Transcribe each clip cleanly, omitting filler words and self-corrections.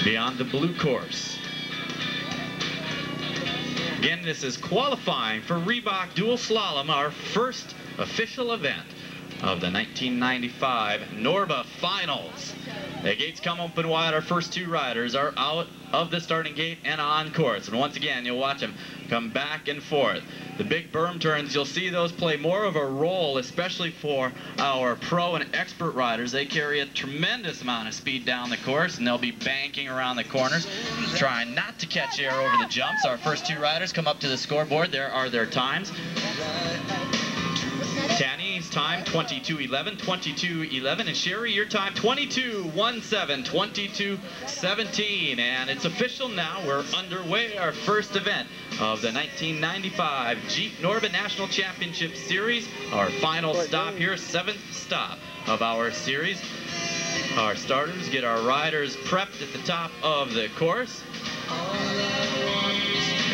be on the blue course. Again, this is qualifying for Reebok Dual Slalom, our first official event of the 1995 NORBA Finals. The gates come open wide. Our first two riders are out of the starting gate and on course. And once again, you'll watch them come back and forth. The big berm turns, you'll see those play more of a role, especially for our pro and expert riders. They carry a tremendous amount of speed down the course, and they'll be banking around the corners, trying not to catch air over the jumps. Our first two riders come up to the scoreboard. There are their times. Tanny's time 22:11, 22:11, and Sherry, your time 22:17, 22:17, and it's official now. We're underway, our first event of the 1995 Jeep NORBA National Championship Series. Our final stop here, 7th stop of our series. Our starters get our riders prepped at the top of the course,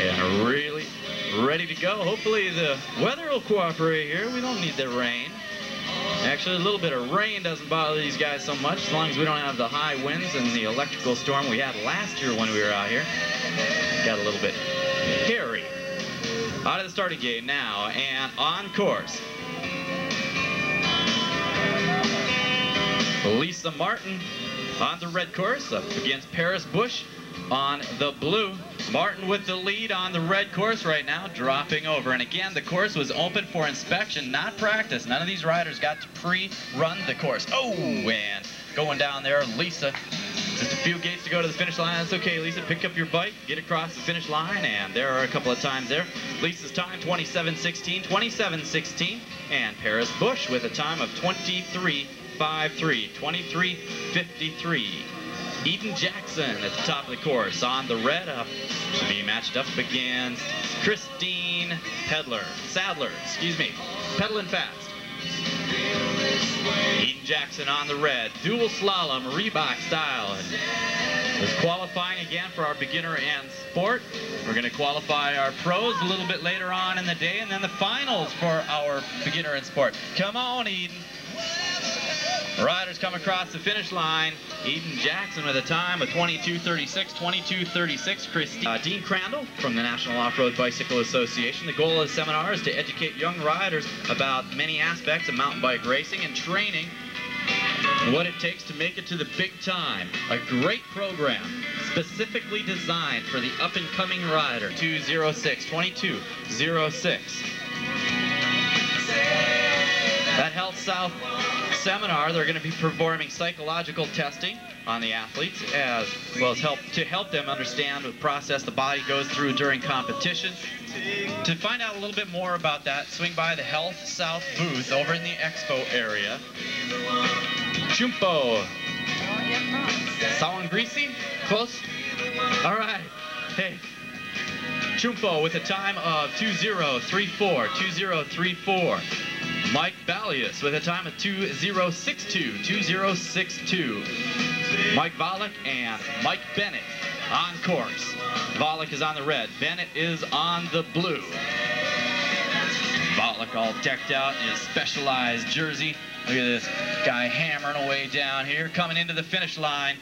and really ready to go. Hopefully the weather will cooperate here. We don't need the rain. Actually, a little bit of rain doesn't bother these guys so much, as long as we don't have the high winds and the electrical storm we had last year when we were out here. Got a little bit hairy. Out of the starting gate now, and on course. Lisa Martin on the red course, up against Paris Bush on the blue. Martin with the lead on the red course right now, dropping over. And again, the course was open for inspection, not practice. None of these riders got to pre-run the course. Oh, and going down there, Lisa. Just a few gates to go to the finish line. That's okay, Lisa. Pick up your bike, get across the finish line, and there are a couple of times there. Lisa's time, 27:16, 27:16. And Paris Bush with a time of 23:53, 23:53. Eden Jackson at the top of the course on the red, up to be matched up against Christine Sadler, pedaling fast. Eden Jackson on the red, dual slalom, Reebok style. And is qualifying again for our beginner and sport. We're going to qualify our pros a little bit later on in the day, and then the finals for our beginner and sport. Come on, Eden. Riders come across the finish line. Eden Jackson with a time of 22:36, 22:36. Dean Crandall from the National Off-Road Bicycle Association. The goal of the seminar is to educate young riders about many aspects of mountain bike racing and training and what it takes to make it to the big time. A great program specifically designed for the up-and-coming rider. 22:06. That Health South seminar, they're going to be performing psychological testing on the athletes, as well as help them understand the process the body goes through during competition. To find out a little bit more about that, swing by the Health South booth over in the expo area. Chumpo. Sound greasy? Close? All right. Hey. Chumpo with a time of 20:34, 20:34. Mike Ballius with a time of 20:62, 20:62. Mike Volek and Mike Bennett on course. Volek is on the red, Bennett is on the blue. Volek all decked out in his specialized jersey. Look at this guy hammering away down here, coming into the finish line.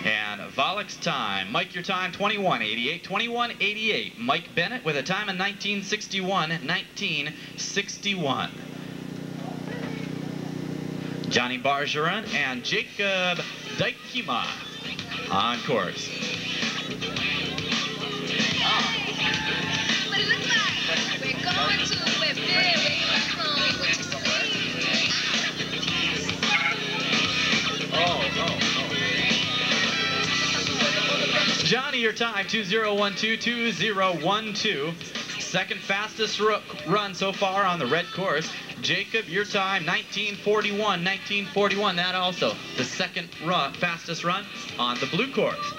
And Volek's time, Mike, your time, 21:88, 21:88. Mike Bennett with a time of 19:61, 19:61. Johnny Bargeron and Jacob Dykema on course. What it looks like, we're going to, we're very close. Johnny, your time, 20:12, 20:12. Second fastest run so far on the red course. Jacob, your time, 19:41, 19:41. That also the second fastest run on the blue course.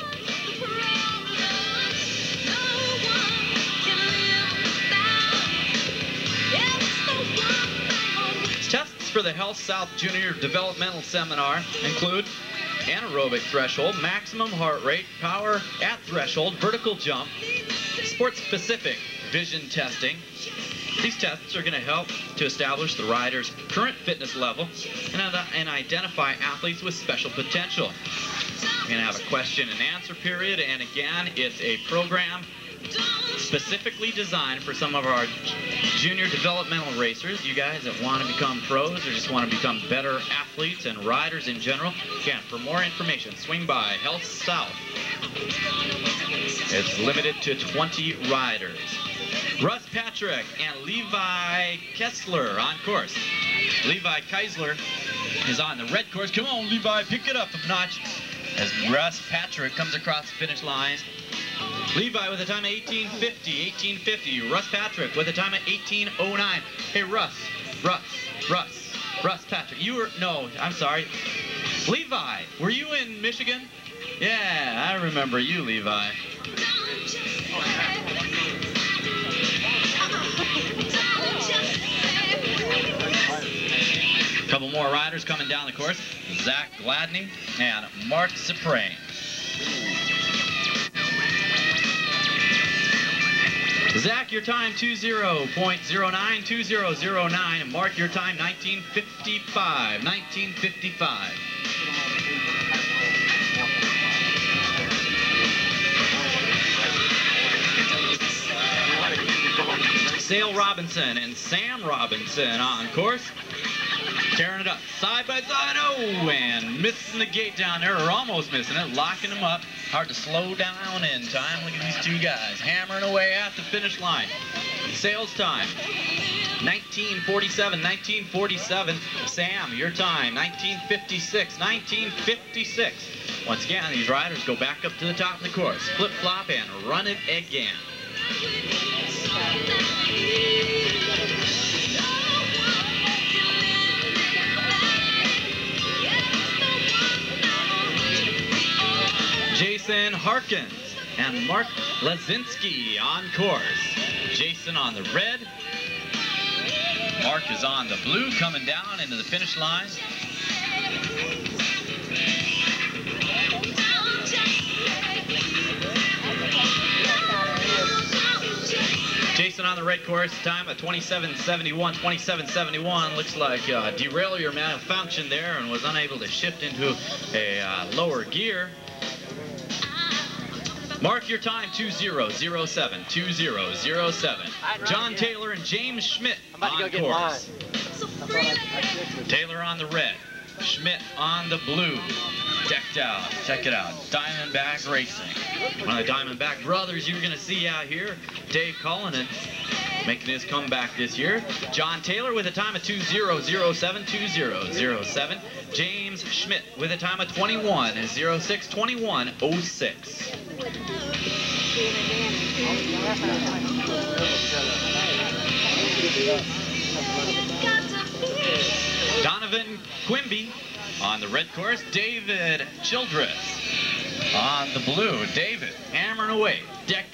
Tests for the Health South Junior Developmental Seminar include anaerobic threshold, maximum heart rate, power at threshold, vertical jump, sport-specific vision testing. These tests are going to help to establish the rider's current fitness level and identify athletes with special potential. We're going to have a question and answer period, and again, it's a program specifically designed for some of our junior developmental racers, you guys that want to become pros or just want to become better athletes and riders in general. Again, for more information, swing by Health South. It's limited to 20 riders. Russ Patrick and Levi Kessler on course. Levi Keisler is on the red course. Come on, Levi, pick it up a notch as Russ Patrick comes across the finish line. Levi with a time of 18:50. Russ Patrick with a time of 18:09. Hey, Russ Patrick, you were, no, I'm sorry. Levi, were you in Michigan? Yeah, I remember you, Levi. A couple more riders coming down the course. Zach Gladney and Mark Ciprain. Zach, your time 20.09, and Mark, your time 19:55. Sale Robinson and Sam Robinson on course. Tearing it up side by side. Oh, and missing the gate down there, or almost missing it, locking them up. Hard to slow down in time. Look at these two guys hammering away at the finish line. Sales time 19:47. Sam, your time 19:56. Once again, these riders go back up to the top of the course, flip flop and run it again. Jason Harkins and Mark Lazinski on course. Jason on the red. Mark is on the blue, coming down into the finish line. Jason on the red course, time of 27:71. Looks like derailleur malfunction there and was unable to shift into a lower gear. Mark, your time 20:07. John Taylor and James Schmidt on course. Taylor on the red, Schmidt on the blue. Decked out, check it out, Diamondback Racing. One of the Diamondback brothers you're gonna see out here, Dave Cullinan, making his comeback this year. John Taylor with a time of 20:07. James Schmidt with a time of 21:06. Donovan Quimby on the red course. David Childress on the blue. David hammering away, decked out.